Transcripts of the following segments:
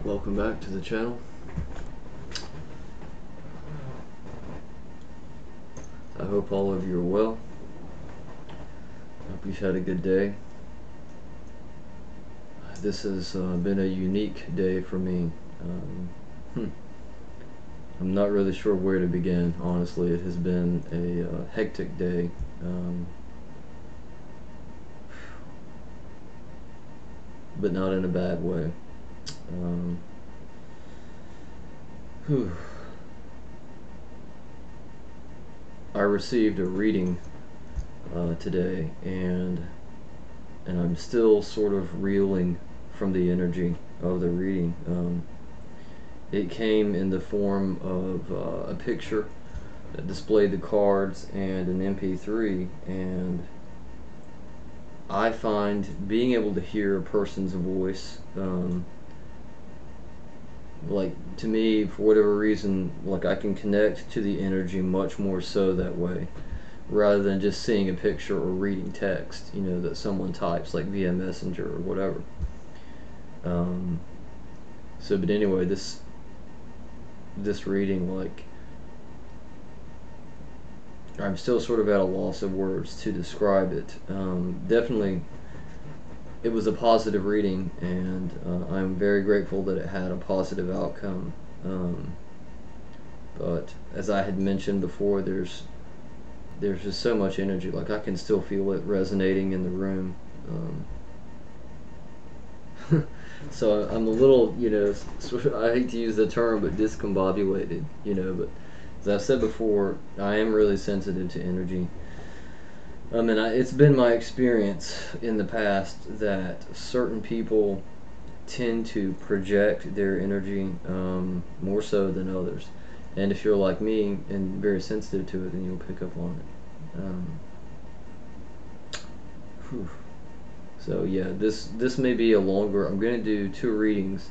Welcome back to the channel. I hope all of you are well. Hope you've had a good day. This has been a unique day for me. I'm not really sure where to begin, honestly. It has been a hectic day. But not in a bad way. I received a reading today, and I'm still sort of reeling from the energy of the reading. It came in the form of a picture that displayed the cards and an MP3, and I find being able to hear a person's voice, like, to me, for whatever reason, like, I can connect to the energy much more so that way, rather than just seeing a picture or reading text, you know, that someone types, like via Messenger or whatever. But anyway, this reading, like, I'm still sort of at a loss of words to describe it. Definitely, it was a positive reading, and I'm very grateful that it had a positive outcome. But as I had mentioned before, there's just so much energy. Like, I can still feel it resonating in the room. So I'm a little, you know, sort of, I hate to use the term, but discombobulated, you know. But as I've said before, I am really sensitive to energy. And it's been my experience in the past that certain people tend to project their energy more so than others. And if you're like me and very sensitive to it, then you'll pick up on it. So yeah, this may be a longer. I'm going to do 2 readings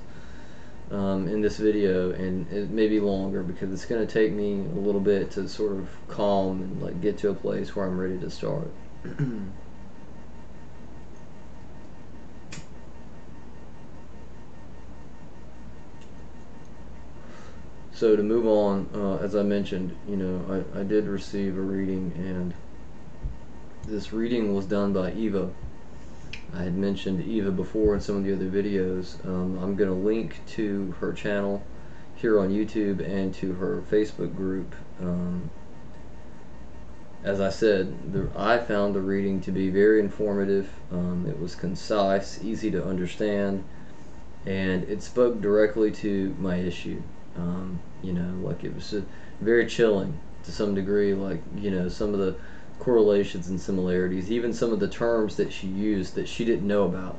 in this video, and it may be longer because it's going to take me a little bit to sort of calm and like get to a place where I'm ready to start. So to move on, as I mentioned, you know, I did receive a reading, and this reading was done by Eva. I had mentioned Eva before in some of the other videos. I'm going to link to her channel here on YouTube and to her Facebook group. As I said, I found the reading to be very informative. It was concise, easy to understand, and it spoke directly to my issue. You know, like, it was very chilling to some degree, like, you know, some of the correlations and similarities, even some of the terms that she used that she didn't know about.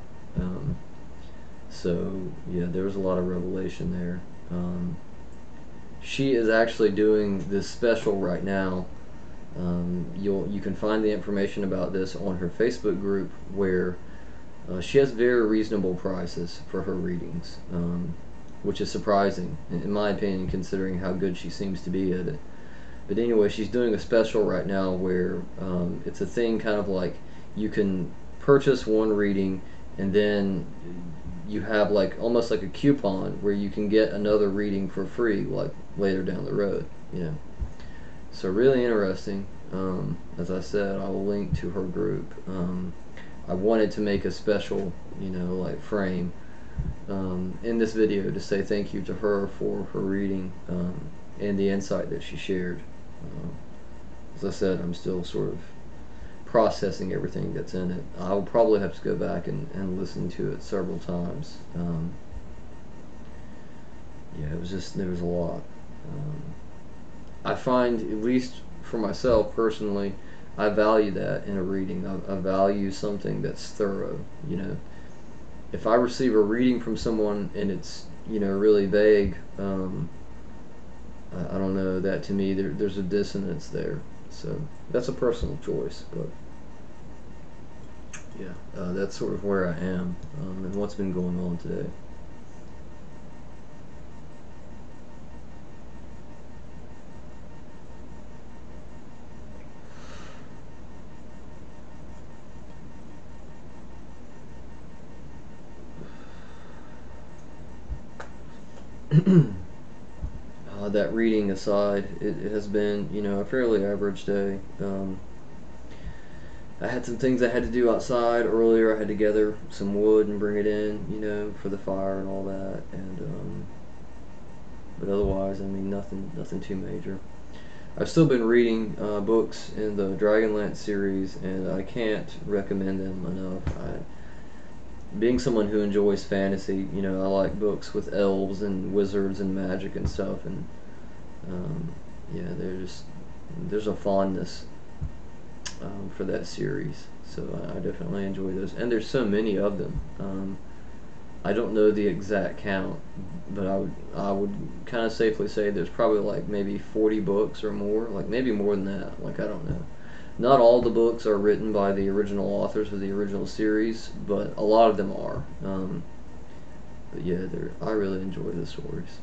So yeah, there was a lot of revelation there. She is actually doing this special right now. You can find the information about this on her Facebook group, where she has very reasonable prices for her readings, which is surprising in my opinion, considering how good she seems to be at it. But anyway, she's doing a special right now where it's a thing kind of like you can purchase one reading, and then you have like almost like a coupon where you can get another reading for free, like later down the road, you know. So really interesting. As I said, I will link to her group. I wanted to make a special, you know, like frame in this video to say thank you to her for her reading and the insight that she shared. As I said, I'm still sort of processing everything that's in it. I'll probably have to go back and listen to it several times. Yeah, it was just, there was a lot. I find, at least for myself personally, I value that in a reading. I value something that's thorough, you know. If I receive a reading from someone and it's, you know, really vague, I don't know, that to me there's a dissonance there. So that's a personal choice, but yeah, that's sort of where I am and what's been going on today. That reading aside, it has been, a fairly average day. I had some things I had to do outside earlier. I had to gather some wood and bring it in, for the fire and all that. And but otherwise, I mean, nothing too major. I've still been reading books in the Dragonlance series, and I can't recommend them enough. Being someone who enjoys fantasy, I like books with elves and wizards and magic and stuff, and um, yeah, there's a fondness for that series. So I definitely enjoy those, and there's so many of them. I don't know the exact count, but I would kind of safely say there's probably like maybe 40 books or more, like maybe more than that. Like I don't know. Not all the books are written by the original authors of the original series, but a lot of them are. But yeah, I really enjoy the stories.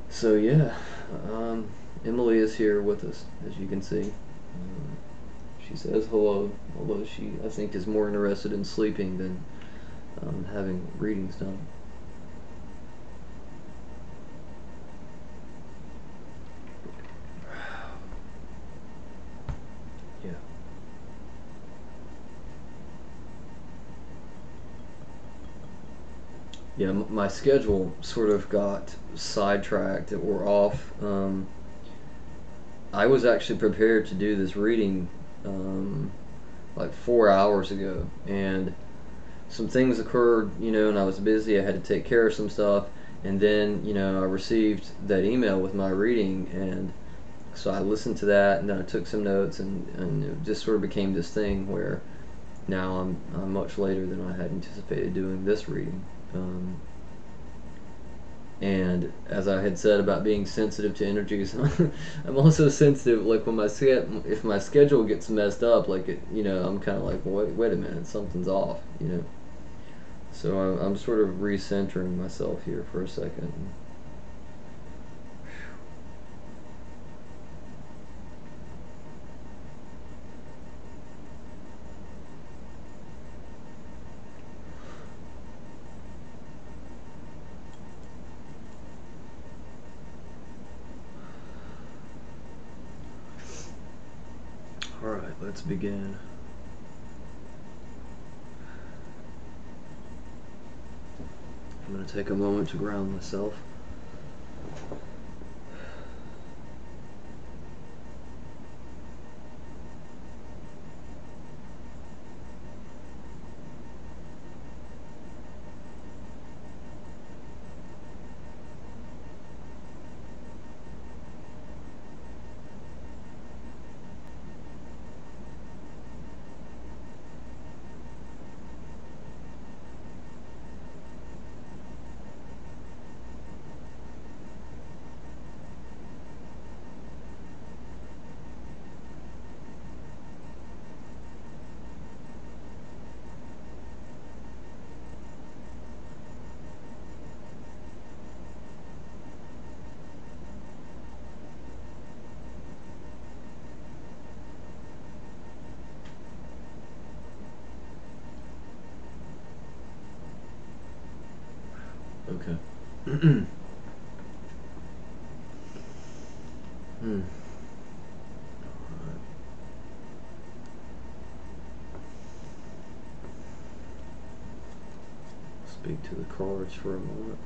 So yeah, Emily is here with us, as you can see. She says hello, although she, I think, is more interested in sleeping than having readings done. Yeah. Yeah, my schedule sort of got sidetracked or off. I was actually prepared to do this reading like 4 hours ago, and some things occurred, and I was busy. I had to take care of some stuff, and then, I received that email with my reading, and so I listened to that, and then I took some notes, and it just sort of became this thing where now I'm much later than I had anticipated doing this reading. And as I had said about being sensitive to energies, I'm also sensitive. Like when if my schedule gets messed up, like I'm kind of like, wait a minute, something's off. So I'm sort of recentering myself here for a second. All right, let's begin. I'm going to take a moment to ground myself. Okay. Hmm. Speak to the cards for a moment.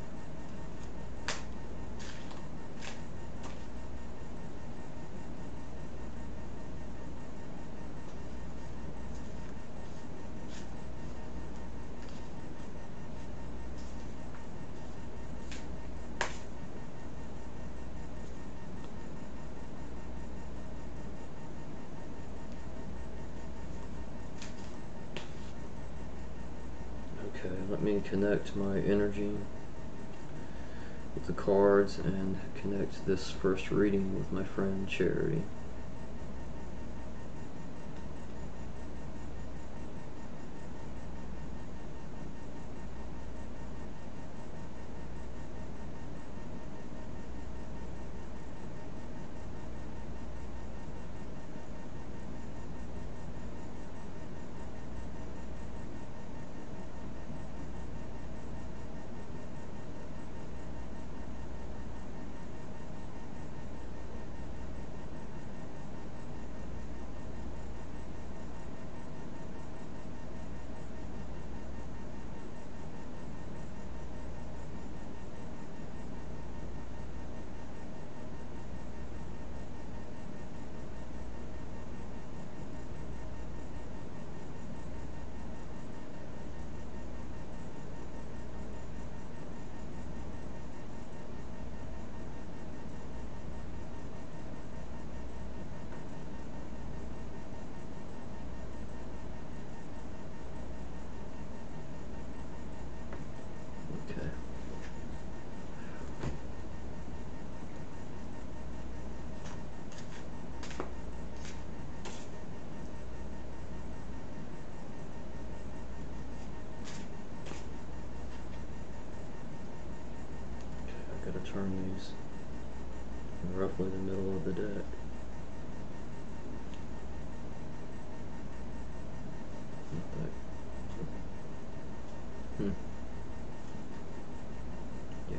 Okay, let me connect my energy with the cards and connect this first reading with my friend Charity. definitely the middle of the deck. Hmm. Yeah.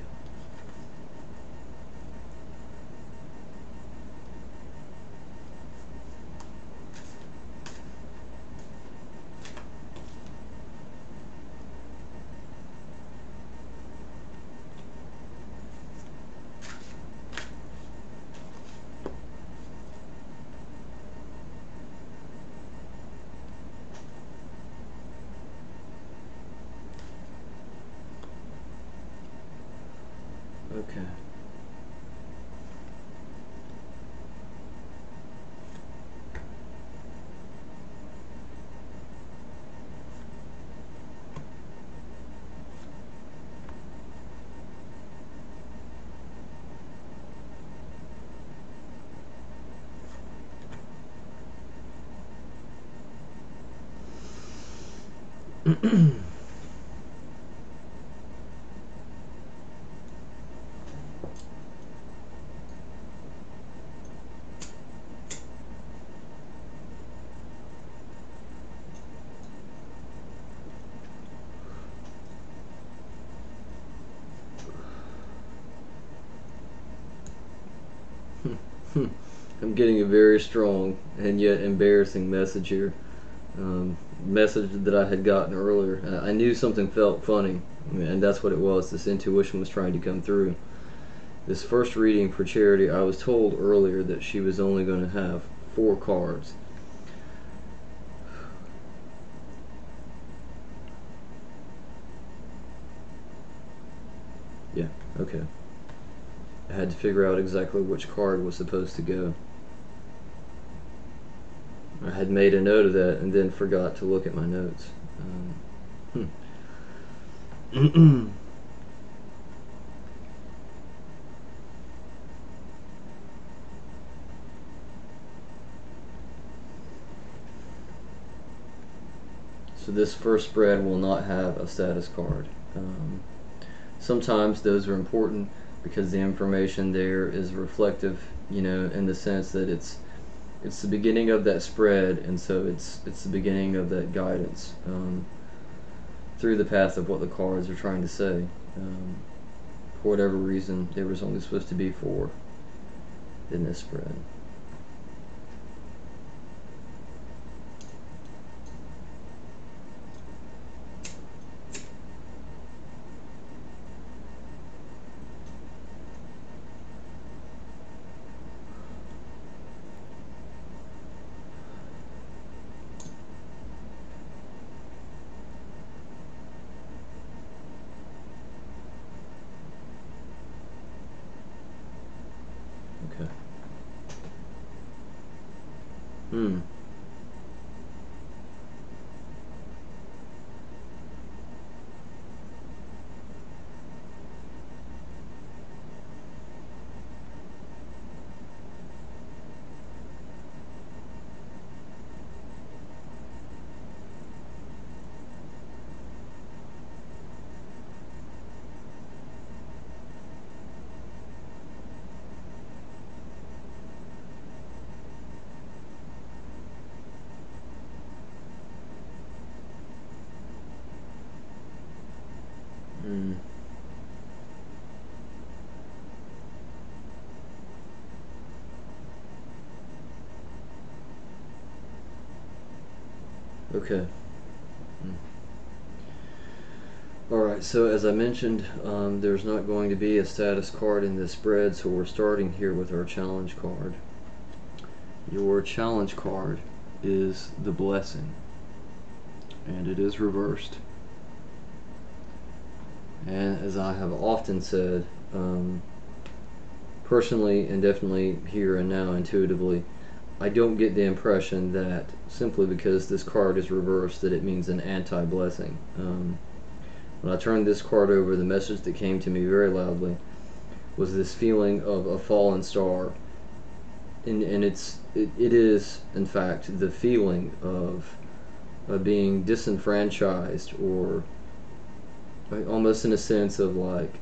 Okay. I'm getting a very strong and yet embarrassing message here. Message that I had gotten earlier. I knew something felt funny, and that's what it was. This intuition was trying to come through. This first reading for Charity, I was told earlier that she was only going to have 4 cards. Yeah, okay. I had to figure out exactly which card was supposed to go. I had made a note of that and then forgot to look at my notes. So this first spread will not have a status card. Sometimes those are important because the information there is reflective, in the sense that it's the beginning of that spread, and so it's the beginning of that guidance through the path of what the cards are trying to say. For whatever reason, there was only supposed to be 4 in this spread. Okay. Hmm. Hmm. Okay. Hmm. Alright, so as I mentioned, there's not going to be a status card in this spread, so we're starting here with our challenge card. Your challenge card is the Blessing, and it is reversed. And as I have often said, personally and definitely here and now intuitively, I don't get the impression that simply because this card is reversed that it means an anti-blessing. When I turned this card over, the message that came to me very loudly was this feeling of a fallen star, and it is in fact the feeling of being disenfranchised, or almost in a sense of like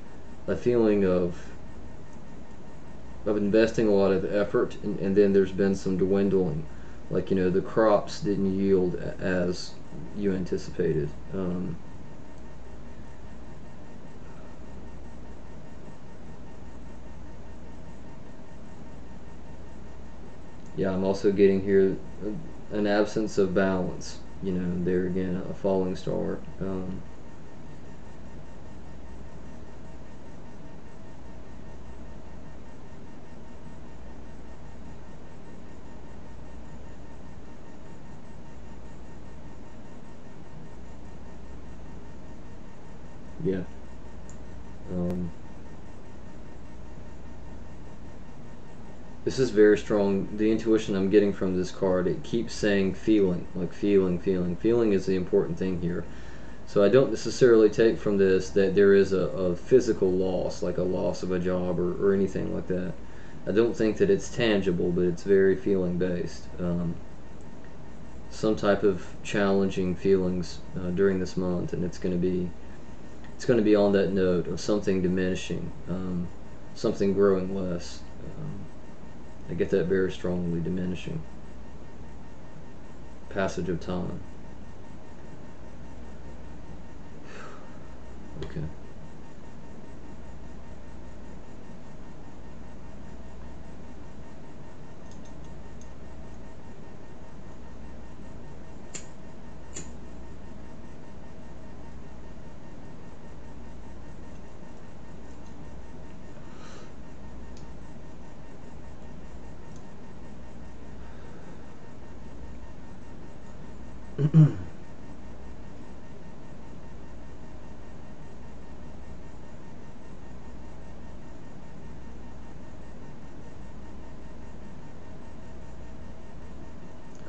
a feeling of of investing a lot of effort, and then there's been some dwindling, like, the crops didn't yield as you anticipated. Yeah, I'm also getting here an absence of balance. There again, a falling star. Yeah. Um, this is very strong. The intuition I'm getting from this card, it keeps saying feeling, like feeling, feeling. Feeling is the important thing here. So I don't necessarily take from this that there is a physical loss, like a loss of a job or anything like that. I don't think that it's tangible, but it's very feeling based. Some type of challenging feelings during this month, and it's going to be on that note of something diminishing, something growing less. I get that very strongly, diminishing. Passage of time. Okay.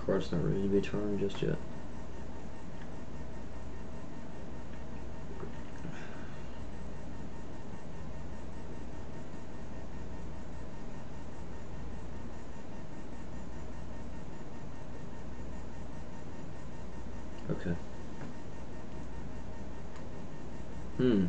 Card's not ready to be turned just yet. Okay. Hmm.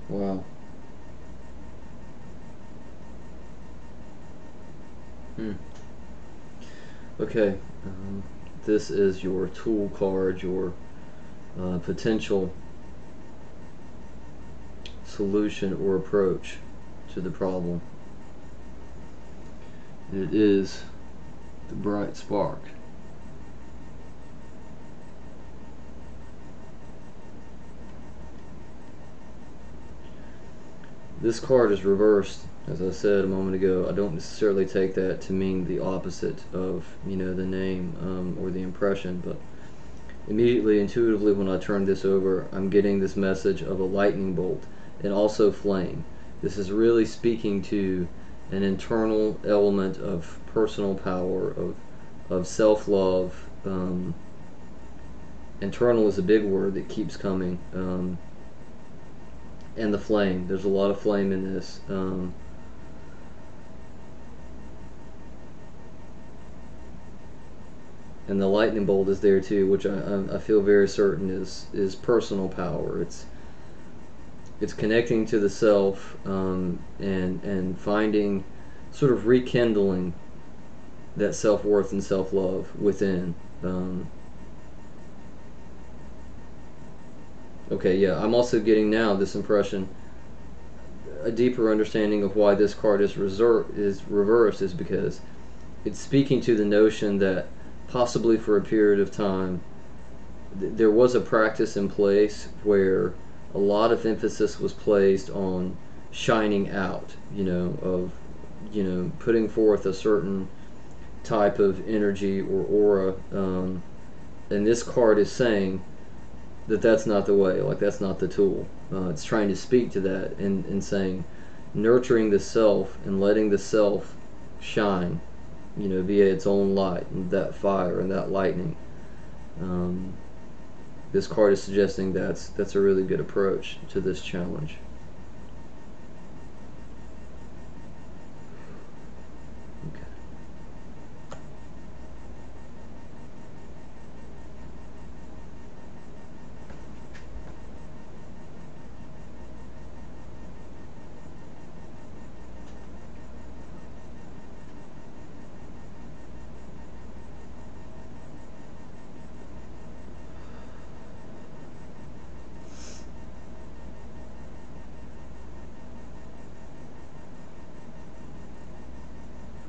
Wow. Hmm. Okay. This is your tool card, your potential solution or approach to the problem. It is the bright spark. This card is reversed, as I said a moment ago. I don't necessarily take that to mean the opposite of the name or the impression, but immediately, intuitively, when I turn this over, I'm getting this message of a lightning bolt and also flame. This is really speaking to an internal element of personal power, of self-love. Internal is a big word that keeps coming. And the flame. There's a lot of flame in this. And the lightning bolt is there too, which I feel very certain is personal power. It's connecting to the self, and finding, sort of rekindling that self worth and self love within. Okay, yeah, I'm also getting now this impression, a deeper understanding of why this card is reversed is because it's speaking to the notion that possibly for a period of time there was a practice in place where a lot of emphasis was placed on shining out, of putting forth a certain type of energy or aura, and this card is saying that that's not the way, like that's not the tool. It's trying to speak to that and saying nurturing the self and letting the self shine, via its own light and that fire and that lightning. Um, this card is suggesting that's a really good approach to this challenge. Okay.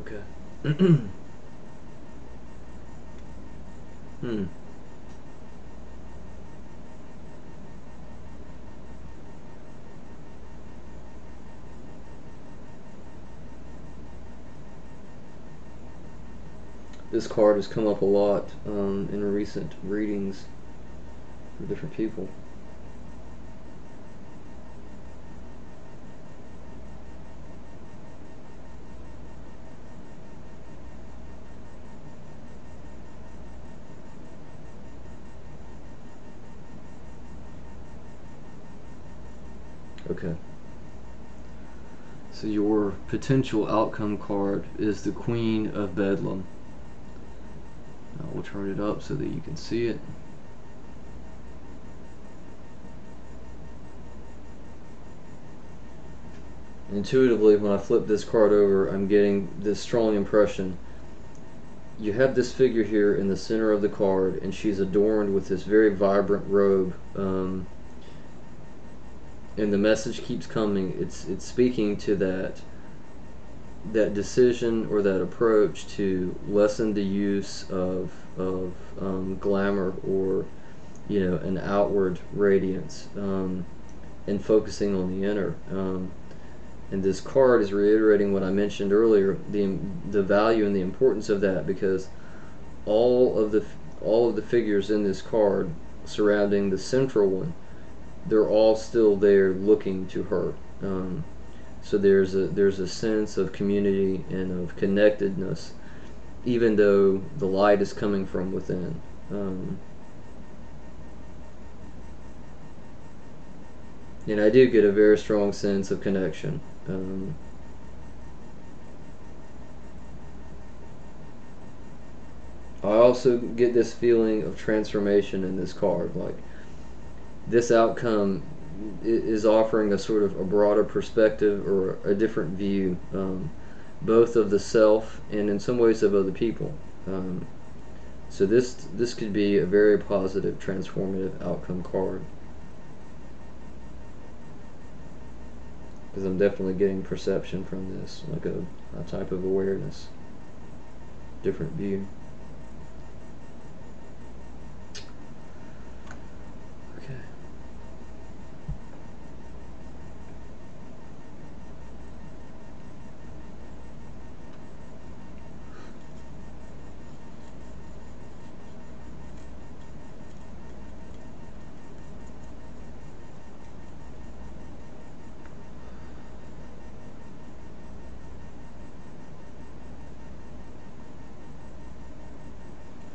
Okay. Hmm. This card has come up a lot in recent readings for different people. Okay. So your potential outcome card is the Queen of Bedlam. Now we'll turn it up so that you can see it. Intuitively, when I flip this card over, I'm getting this strong impression. You have this figure here in the center of the card, and she's adorned with this very vibrant robe. And the message keeps coming. It's speaking to that decision or that approach to lessen the use of glamour or an outward radiance, and focusing on the inner. And this card is reiterating what I mentioned earlier, the value and the importance of that, because all of the figures in this card surrounding the central one, they're all still there looking to her. So there's a sense of community and of connectedness, even though the light is coming from within. And I do get a very strong sense of connection. I also get this feeling of transformation in this card. Like, this outcome is offering a sort of a broader perspective or a different view, both of the self and in some ways of other people. So this could be a very positive, transformative outcome card, because I'm definitely getting perception from this, like a type of awareness, different view. Okay.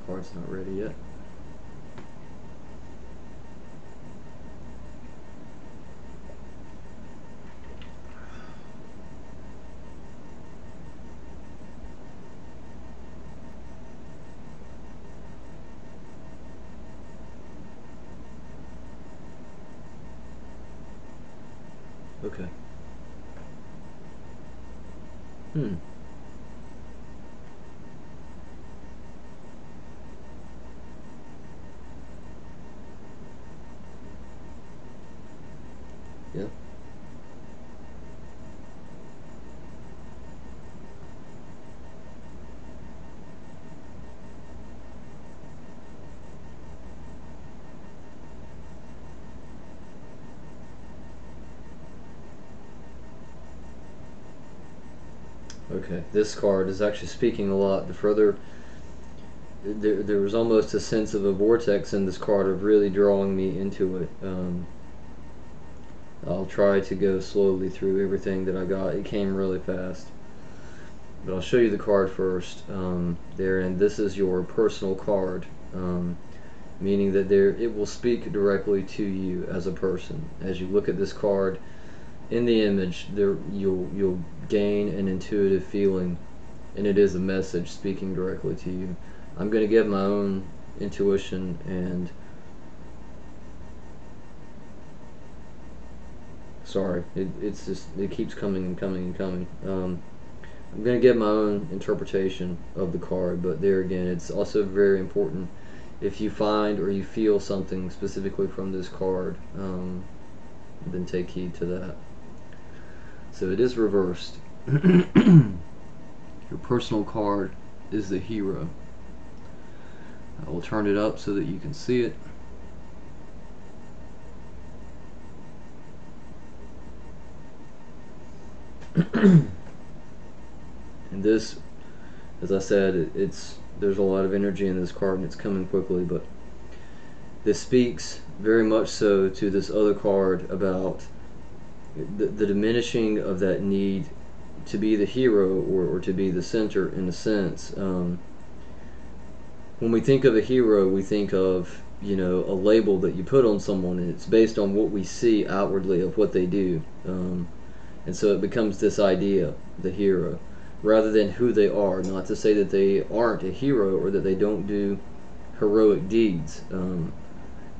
Card's not ready yet. Okay. Hmm. Yeah. Okay. This card is actually speaking a lot. The further there was almost a sense of a vortex in this card of really drawing me into it. I'll try to go slowly through everything that I got. It came really fast. But I'll show you the card first. There, and this is your personal card. meaning that it will speak directly to you as a person. As you look at this card in the image, there you'll gain an intuitive feeling, and it is a message speaking directly to you. I'm going to give my own intuition, and sorry, it's just, it keeps coming and coming and coming. I'm going to give my own interpretation of the card, but there again, it's also very important, if you find or you feel something specifically from this card, then take heed to that. So it is reversed. Your personal card is the Hero. I will turn it up so that you can see it. And this, as I said, there's a lot of energy in this card and it's coming quickly, but this speaks very much so to this other card about the diminishing of that need to be the hero, or to be the center in a sense. When we think of a hero, we think of, a label that you put on someone, and it's based on what we see outwardly of what they do. And so it becomes this idea, the hero, rather than who they are. Not to say that they aren't a hero or that they don't do heroic deeds,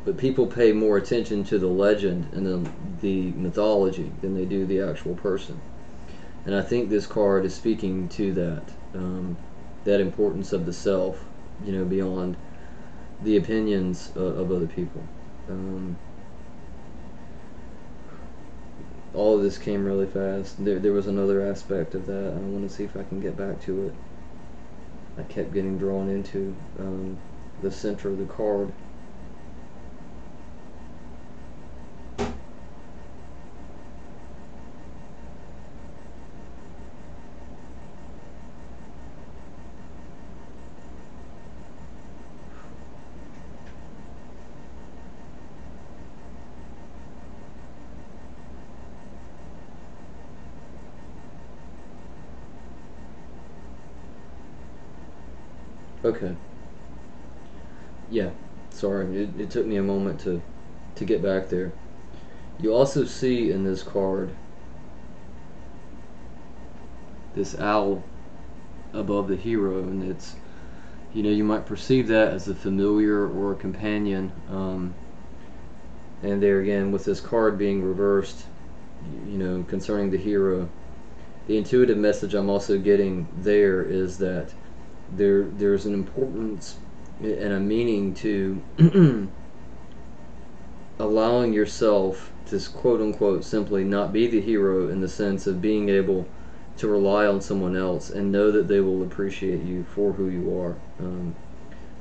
but people pay more attention to the legend and the mythology than they do the actual person. And I think this card is speaking to that importance of the self, beyond the opinions of other people. All of this came really fast. There was another aspect of that. I want to see if I can get back to it. I kept getting drawn into the center of the card. Okay. Yeah. Sorry, it took me a moment to get back there. You also see in this card this owl above the hero, and it's, you might perceive that as a familiar or a companion. And there again, with this card being reversed, concerning the hero, the intuitive message I'm also getting there is that there's an importance and a meaning to allowing yourself to, quote unquote, simply not be the hero, in the sense of being able to rely on someone else and know that they will appreciate you for who you are.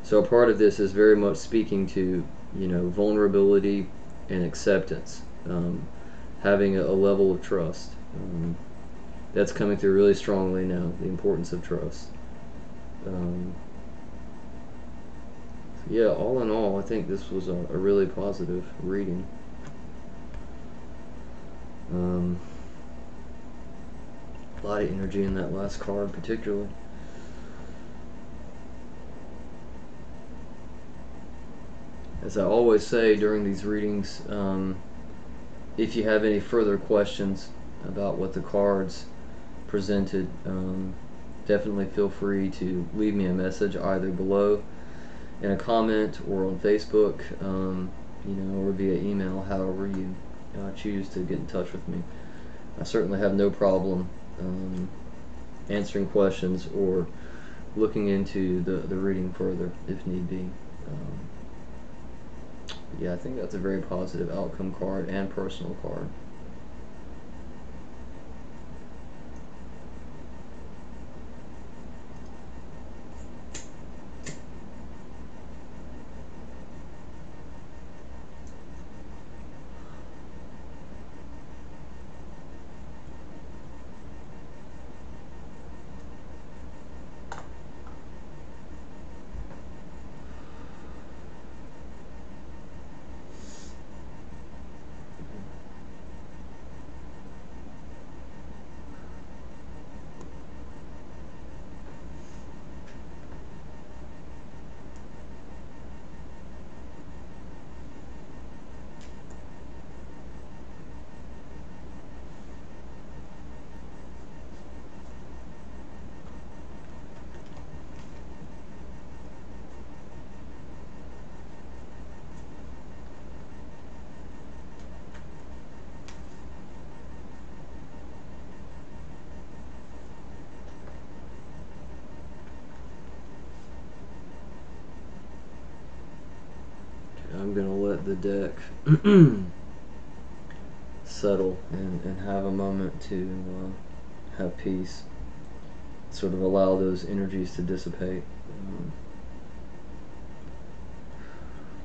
So a part of this is very much speaking to, vulnerability and acceptance, having a level of trust. That's coming through really strongly now, the importance of trust. Yeah, all in all, I think this was a really positive reading. A lot of energy in that last card, particularly. As I always say during these readings, if you have any further questions about what the cards presented, definitely feel free to leave me a message either below in a comment or on Facebook, or via email, however you choose to get in touch with me. I certainly have no problem answering questions or looking into the reading further if need be. Yeah, I think that's a very positive outcome card and personal card. the deck settle and have a moment to have peace, sort of allow those energies to dissipate,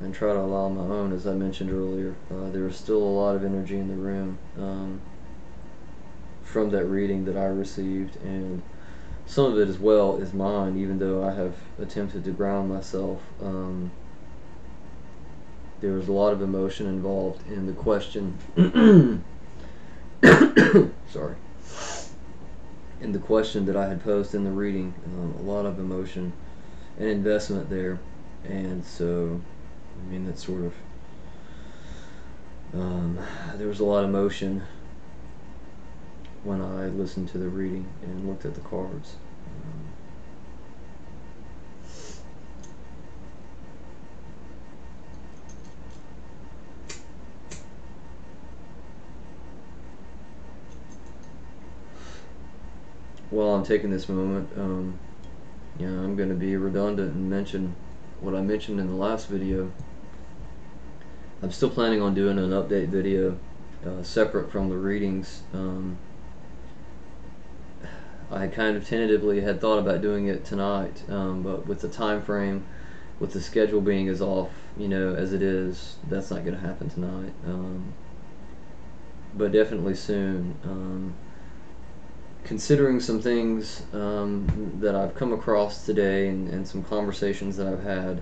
and try to allow my own. As I mentioned earlier, there was still a lot of energy in the room from that reading that I received, and some of it as well is mine, even though I have attempted to ground myself. There was a lot of emotion involved in the question. Sorry. In the question that I had posed in the reading, a lot of emotion and investment there, and so, I mean, that's sort of, there was a lot of emotion when I listened to the reading and looked at the cards. While I'm taking this moment, I'm going to be redundant and mention what I mentioned in the last video. I'm still planning on doing an update video separate from the readings. I kind of tentatively had thought about doing it tonight, but with the time frame, with the schedule being as off, as it is, that's not going to happen tonight. But definitely soon. Considering some things that I've come across today and some conversations that I've had,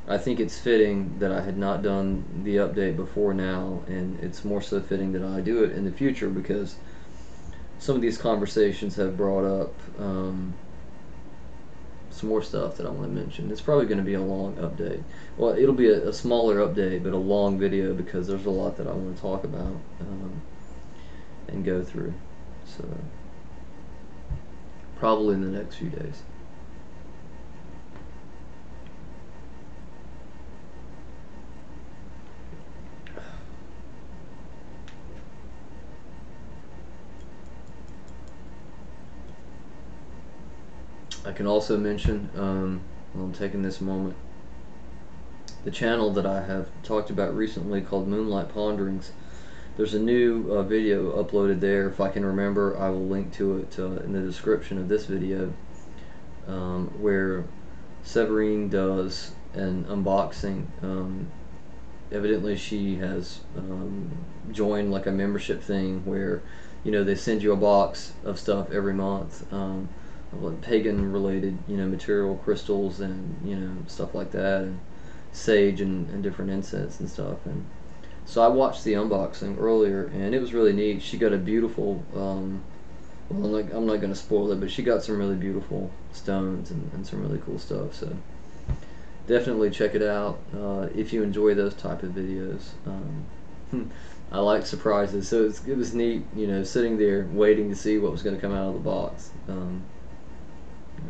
I think it's fitting that I had not done the update before now, and it's more so fitting that I do it in the future, because some of these conversations have brought up some more stuff that I want to mention. It's probably going to be a long update. Well, it'll be a smaller update, but a long video, because there's a lot that I want to talk about and go through. So, probably in the next few days. I can also mention, while I'm taking this moment, the channel that I have talked about recently called Moonlight Ponderings. There's a new video uploaded there. If I can remember, I will link to it in the description of this video, where Severine does an unboxing. Evidently she has joined like a membership thing where they send you a box of stuff every month, of like pagan related material, crystals, and stuff like that, and sage and different incense and stuff. And so I watched the unboxing earlier, and it was really neat. She got a beautiful well, I'm not going to spoil it, but she got some really beautiful stones and some really cool stuff. So definitely check it out if you enjoy those type of videos. I like surprises, so it was neat, sitting there waiting to see what was going to come out of the box.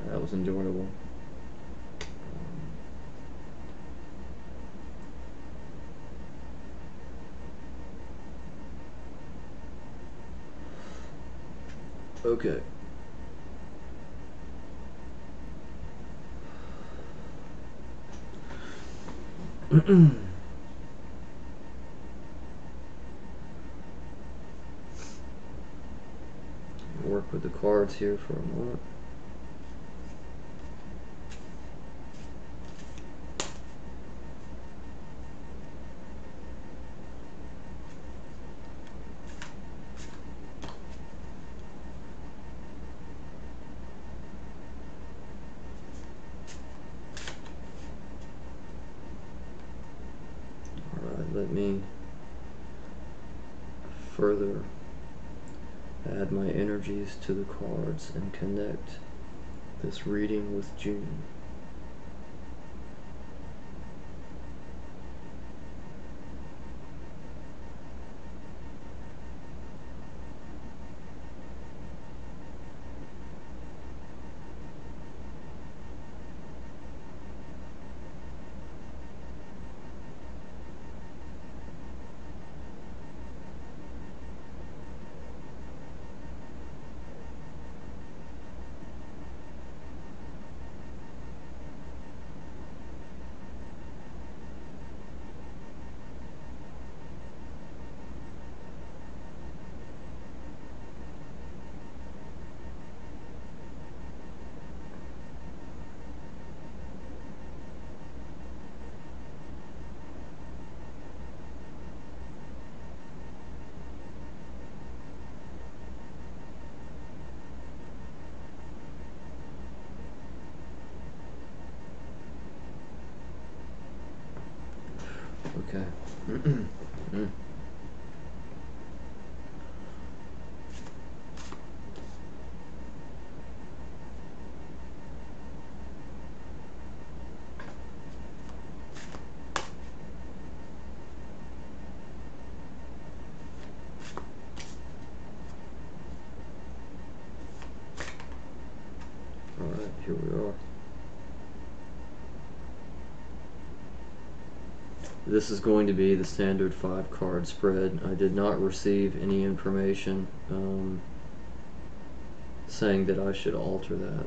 That was enjoyable. Okay. Work with the cards here for a moment. Alright, let me further add my energies to the cards and connect this reading with June. Okay. Mm. Alright, here we are. This is going to be the standard 5-card spread. I did not receive any information saying that I should alter that.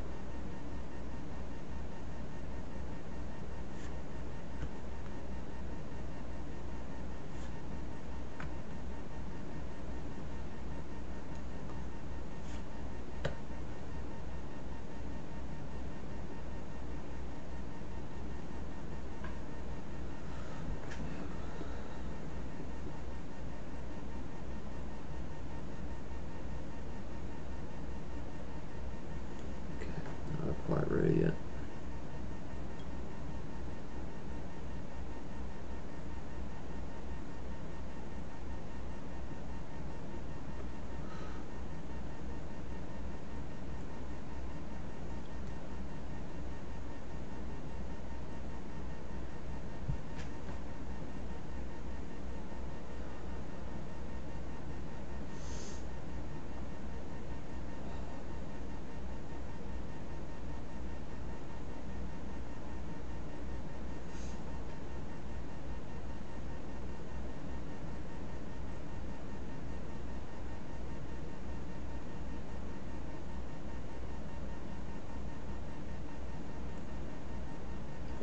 Not quite ready yet.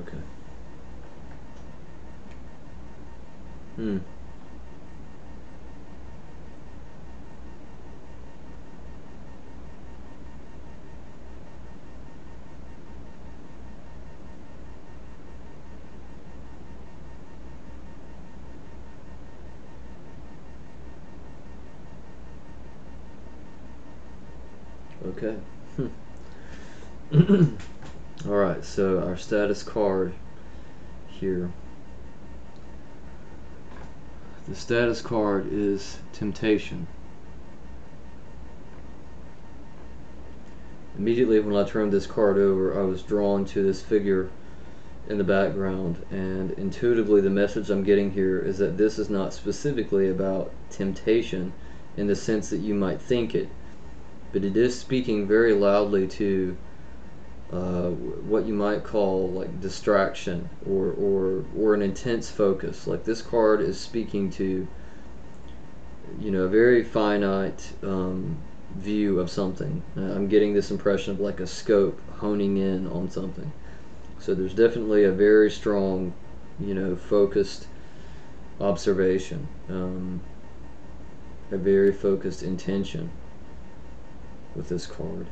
Okay. Hmm. Okay. Alright, so our status card here. The status card is Temptation. Immediately when I turned this card over, I was drawn to this figure in the background, and intuitively the message I'm getting here is that this is not specifically about temptation in the sense that you might think it, but it is speaking very loudly to what you might call like distraction or an intense focus. Like this card is speaking to, you know, a very finite view of something. I'm getting this impression of like a scope honing in on something. So there's definitely a very strong, you know, focused observation, a very focused intention with this card.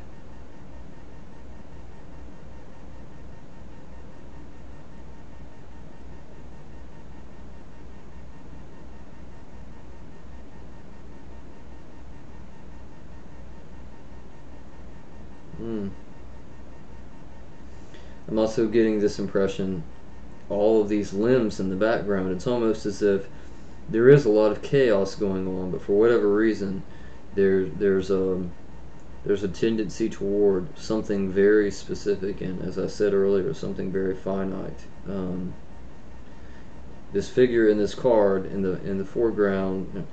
Mm. I'm also getting this impression, all of these limbs in the background, it's almost as if there is a lot of chaos going on, but for whatever reason, there's a tendency toward something very specific, and as I said earlier, something very finite. This figure in this card in the foreground,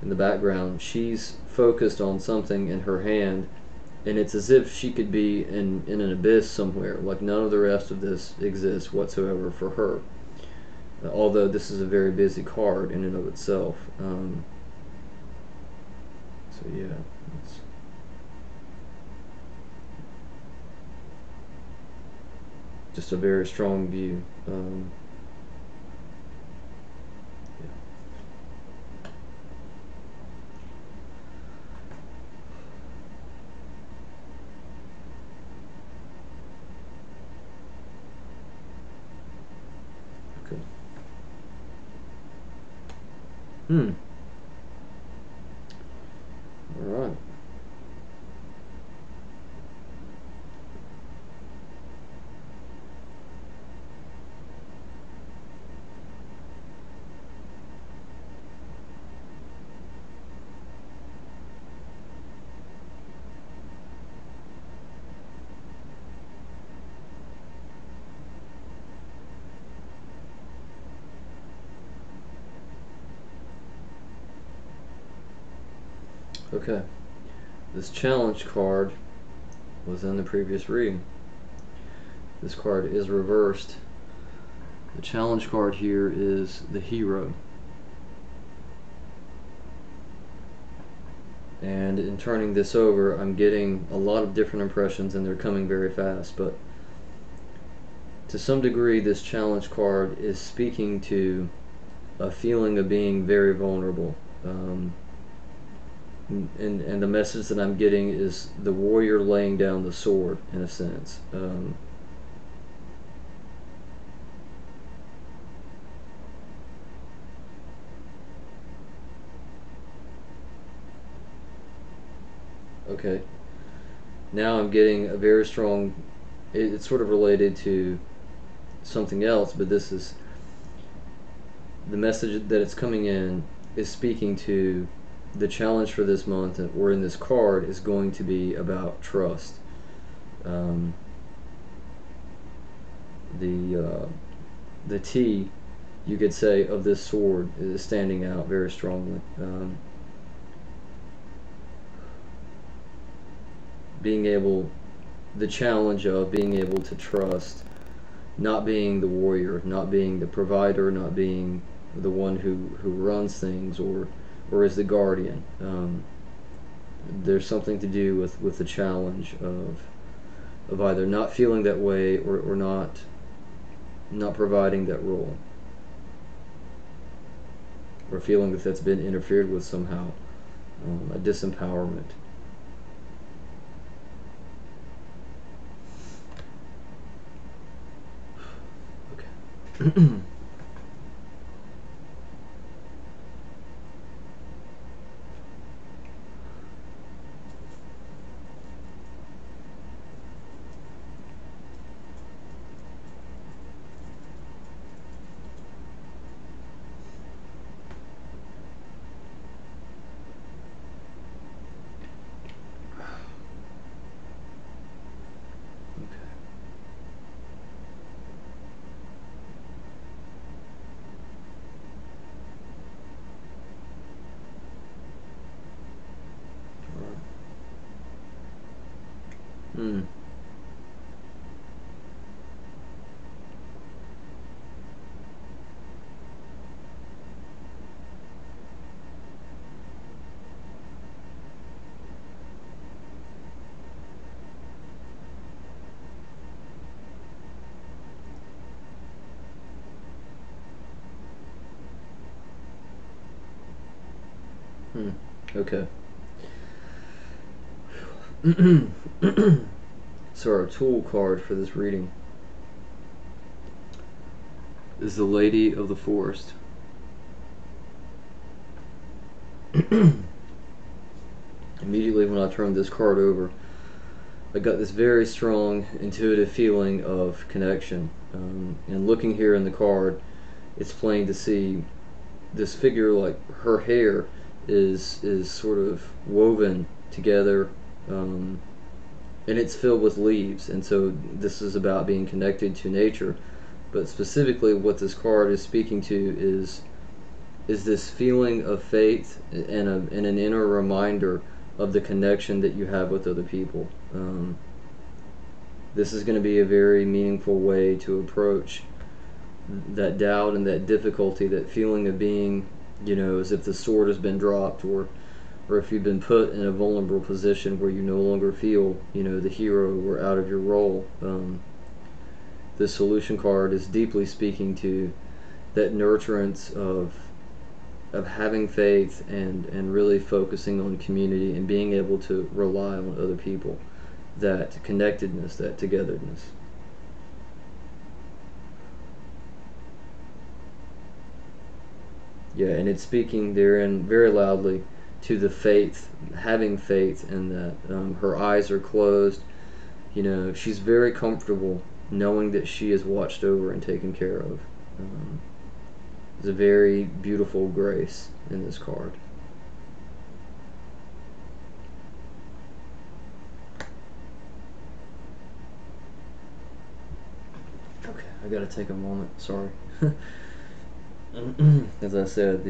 in the background, she's focused on something in her hand, and it's as if she could be in an abyss somewhere. Like none of the rest of this exists whatsoever for her. Although this is a very busy card in and of itself. So yeah, it's just a very strong view. Yeah. Okay. Hmm. All right. Okay, this challenge card was in the previous reading. This card is reversed. The challenge card here is the hero. And in turning this over, I'm getting a lot of different impressions, and they're coming very fast. But to some degree, this challenge card is speaking to a feeling of being very vulnerable. And the message that I'm getting is the warrior laying down the sword, in a sense. Okay, now I'm getting a very strong, it's sort of related to something else, but this is the message that it's coming in is speaking to the challenge for this month, or in this card, is going to be about trust. Um, the T, you could say, of this sword is standing out very strongly. Being able, the challenge of being able to trust, not being the warrior, not being the provider, not being the one who runs things, or is the guardian. There's something to do with the challenge of either not feeling that way, or not providing that role, or feeling that that's been interfered with somehow, a disempowerment. Okay. Hmm. Hmm. Okay. So our tool card for this reading is the Lady of the Forest. Immediately when I turned this card over, I got this very strong intuitive feeling of connection. And looking here in the card, it's plain to see this figure, like her hair is sort of woven together, and it's filled with leaves. And so this is about being connected to nature. But specifically, what this card is speaking to is this feeling of faith, and an inner reminder of the connection that you have with other people. This is going to be a very meaningful way to approach that doubt and that difficulty, that feeling of being, as if the sword has been dropped, or if you've been put in a vulnerable position where you no longer feel, the hero, or out of your role. This solution card is deeply speaking to that nurturance of having faith, and really focusing on community, and being able to rely on other people, that connectedness, that togetherness. Yeah, and it's speaking therein very loudly to the faith, having faith in that. Her eyes are closed. She's very comfortable knowing that she is watched over and taken care of. There's a very beautiful grace in this card. Okay, I gotta take a moment. Sorry. As I said,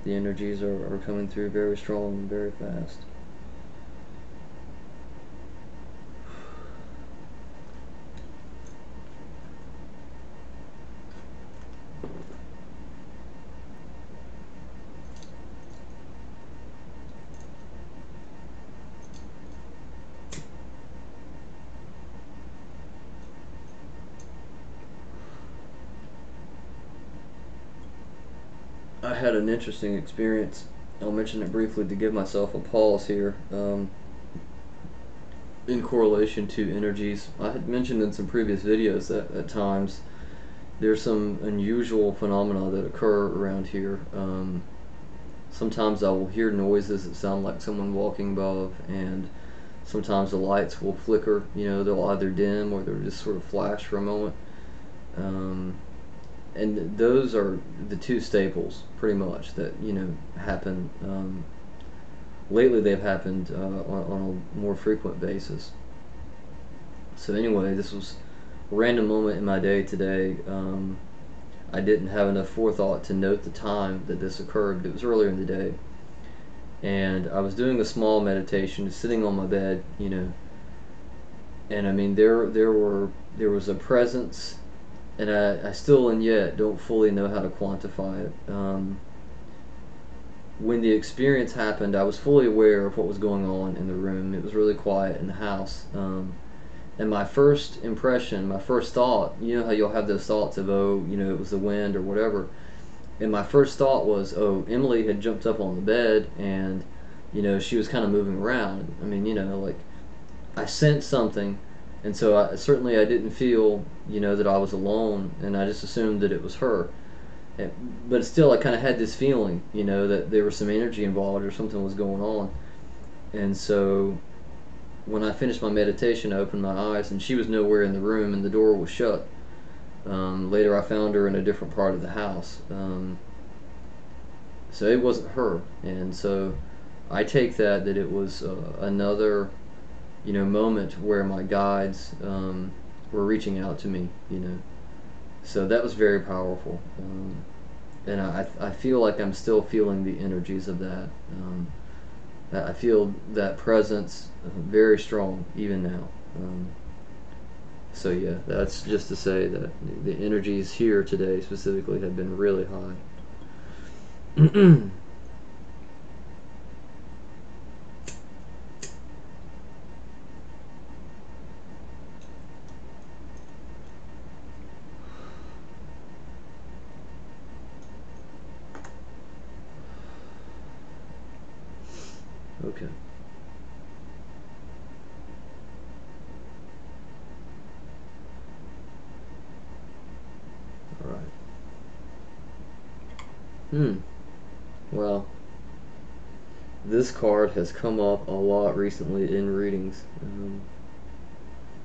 The energies are coming through very strong and very fast. I had an interesting experience. I'll mention it briefly to give myself a pause here. In correlation to energies, I had mentioned in some previous videos that at times there's some unusual phenomena that occur around here. Sometimes I will hear noises that sound like someone walking above, and sometimes the lights will flicker. They'll either dim or they'll just sort of flash for a moment. Um, and those are the two staples, pretty much, that happen. Lately, they've happened on a more frequent basis. So anyway, this was a random moment in my day today. I didn't have enough forethought to note the time that this occurred. It was earlier in the day, and I was doing a small meditation, sitting on my bed, and I mean there was a presence, and I still and yet don't fully know how to quantify it. When the experience happened, I was fully aware of what was going on in the room. It was really quiet in the house. And my first impression, my first thought, how you'll have those thoughts of, oh, it was the wind or whatever. And my first thought was, oh, Emily had jumped up on the bed and, she was kind of moving around. I mean, like I sensed something. And so certainly I didn't feel, that I was alone. And I just assumed that it was her. But still, I kind of had this feeling, that there was some energy involved or something was going on. And so when I finished my meditation, I opened my eyes, and she was nowhere in the room, and the door was shut. Later, I found her in a different part of the house. So it wasn't her. And so I take that it was another, moment where my guides were reaching out to me, So that was very powerful. And I feel like I'm still feeling the energies of that. I feel that presence very strong even now. So yeah, that's just to say that the energies here today specifically have been really high. Okay. All right. Well, this card has come up a lot recently in readings.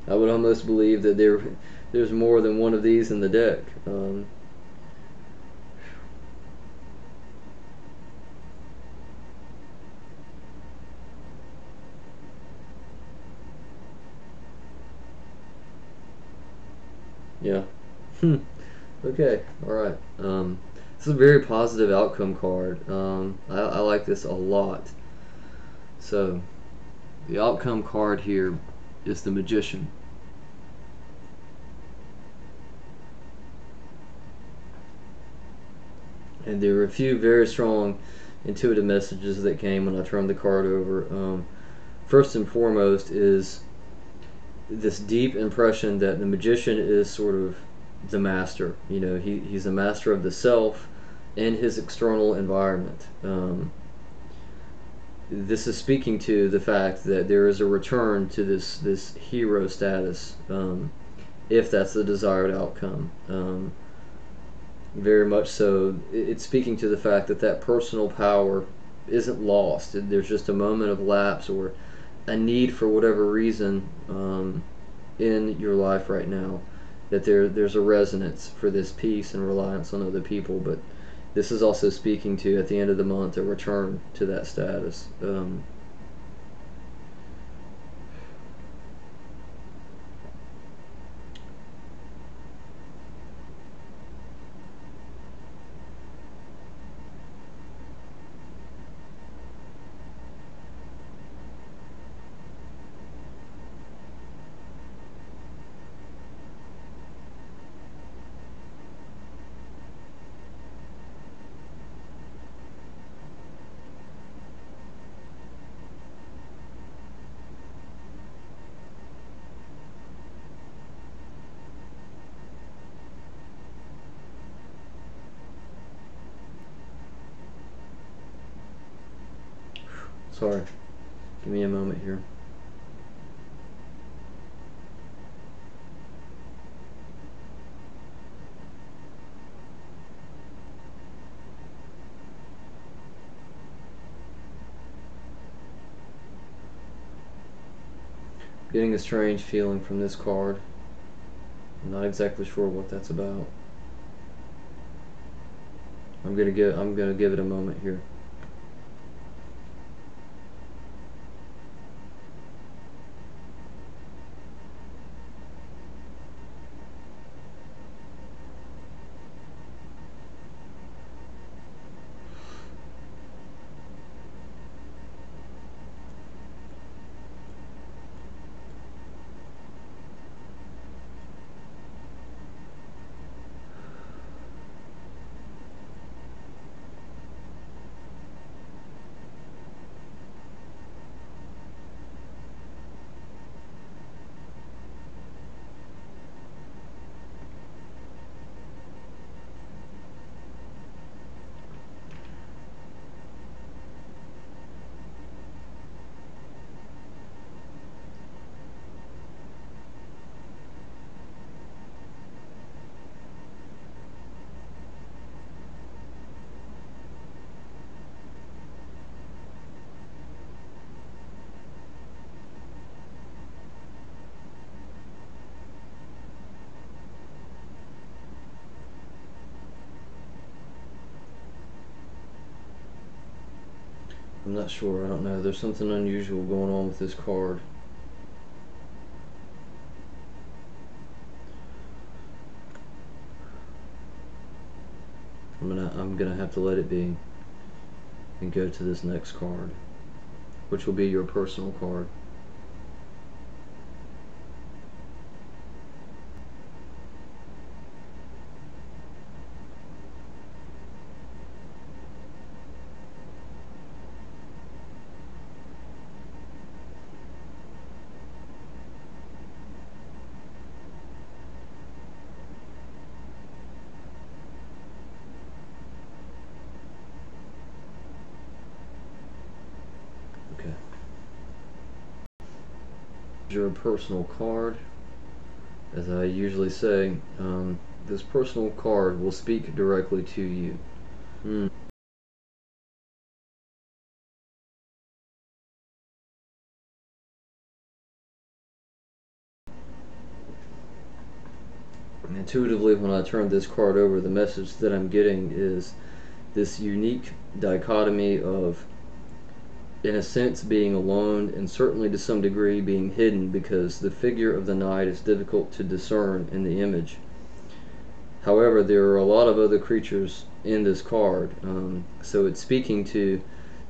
I would almost believe that there's more than one of these in the deck. Yeah. Okay. All right. This is a very positive outcome card. I like this a lot. So, the outcome card here is the Magician. And there were a few very strong intuitive messages that came when I turned the card over. First and foremost is this deep impression that the Magician is sort of the master. He's a master of the self and his external environment. This is speaking to the fact that there is a return to this hero status, if that's the desired outcome. Very much so. It's speaking to the fact that personal power isn't lost. There's just a moment of lapse or a need for whatever reason in your life right now, that there's a resonance for this peace and reliance on other people. But this is also speaking to, at the end of the month, a return to that status. Sorry. Give me a moment here. Getting a strange feeling from this card. I'm not exactly sure what that's about. I'm gonna give it a moment here. I'm not sure. I don't know. There's something unusual going on with this card. I'm gonna have to let it be and go to this next card, which will be your personal card. Okay. Your personal card. As I usually say, this personal card will speak directly to you. Intuitively, when I turn this card over, the message that I'm getting is this unique dichotomy of, in a sense, being alone, and certainly to some degree being hidden, because the figure of the knight is difficult to discern in the image. However, there are a lot of other creatures in this card, so it's speaking to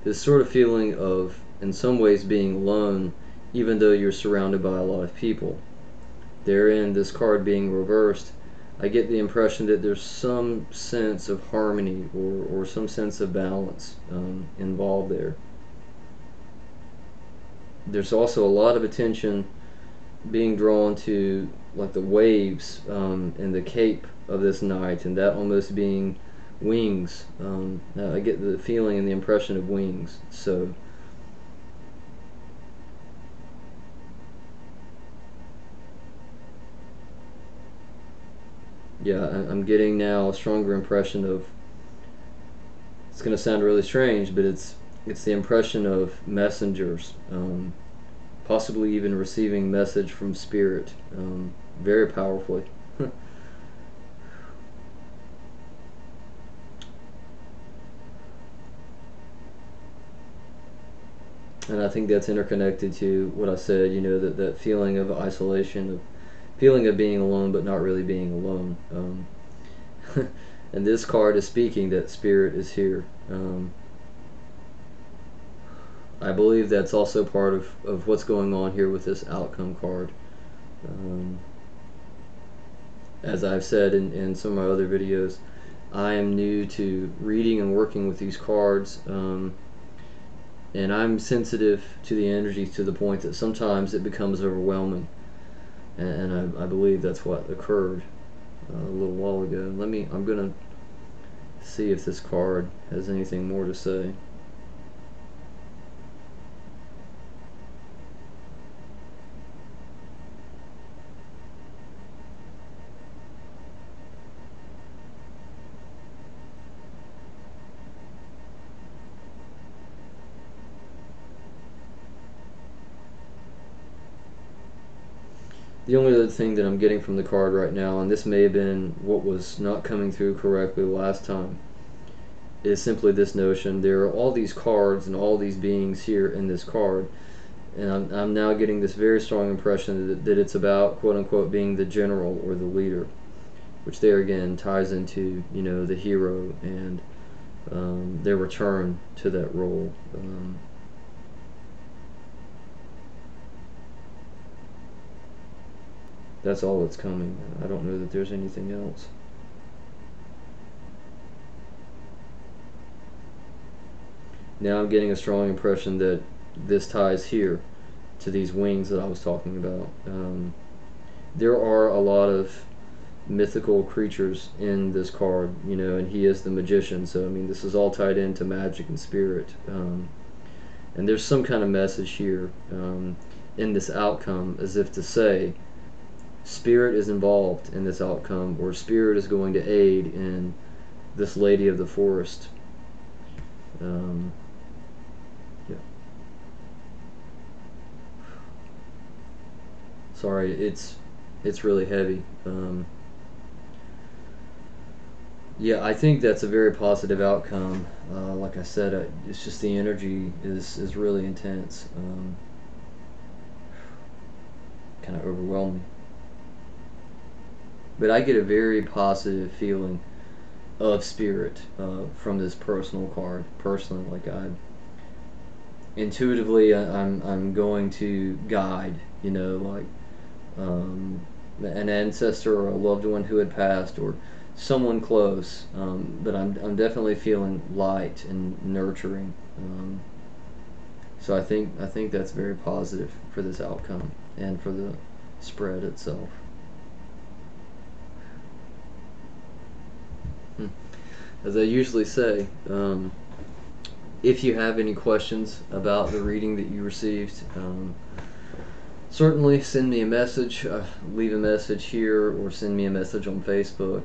this sort of feeling of, in some ways, being alone, even though you're surrounded by a lot of people. Therein, this card being reversed, I get the impression that there's some sense of harmony, or some sense of balance involved there. There's also a lot of attention being drawn to, like, the waves and the cape of this knight, and that almost being wings. I get the feeling and the impression of wings. So yeah, I'm getting now a stronger impression of, it's going to sound really strange, but it's the impression of messengers, possibly even receiving message from spirit, very powerfully. And I think that's interconnected to what I said, that feeling of isolation, of feeling of being alone but not really being alone. And this card is speaking that spirit is here. I believe that's also part of what's going on here with this outcome card. As I've said in some of my other videos, I am new to reading and working with these cards, and I'm sensitive to the energy to the point that sometimes it becomes overwhelming, and I believe that's what occurred a little while ago. I'm gonna see if this card has anything more to say. The only other thing that I'm getting from the card right now, and this may have been what was not coming through correctly last time, is simply this notion: there are all these cards and all these beings here in this card, and I'm now getting this very strong impression that it's about, quote unquote, being the general or the leader, which there again ties into, you know, the hero and their return to that role. That's all that's coming. I don't know that there's anything else. Now I'm getting a strong impression that this ties here to these wings that I was talking about. There are a lot of mythical creatures in this card, you know, and he is the magician, so I mean this is all tied into magic and spirit. And there's some kind of message here in this outcome, as if to say spirit is involved in this outcome, or spirit is going to aid in this lady of the forest. Yeah. Sorry, it's really heavy. Yeah, I think that's a very positive outcome. Like I said, it's just the energy is really intense. Kind of overwhelming. But I get a very positive feeling of spirit from this personal card. Personally, like I intuitively, I'm going to guide. You know, like an ancestor or a loved one who had passed, or someone close. But I'm definitely feeling light and nurturing. So I think that's very positive for this outcome and for the spread itself. Hmm. As I usually say, if you have any questions about the reading that you received, certainly send me a message, leave a message here, or send me a message on Facebook,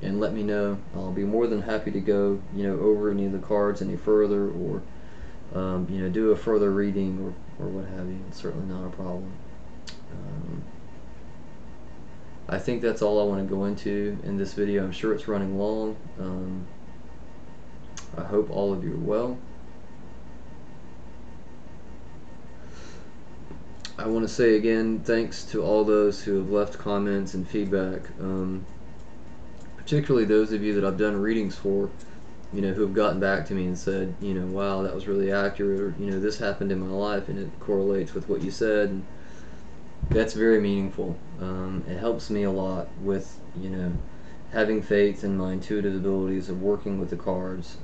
and let me know. I'll be more than happy to go, you know, over any of the cards any further, or you know, do a further reading, or what have you. It's certainly not a problem. Um, I think that's all I want to go into in this video. I'm sure it's running long. I hope all of you are well. I want to say again, thanks to all those who have left comments and feedback, particularly those of you that I've done readings for, you know, who have gotten back to me and said, you know, wow, that was really accurate, or, you know, this happened in my life and it correlates with what you said. And that's very meaningful. It helps me a lot with, you know, having faith in my intuitive abilities of working with the cards.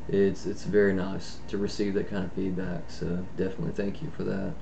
It's very nice to receive that kind of feedback, so definitely thank you for that.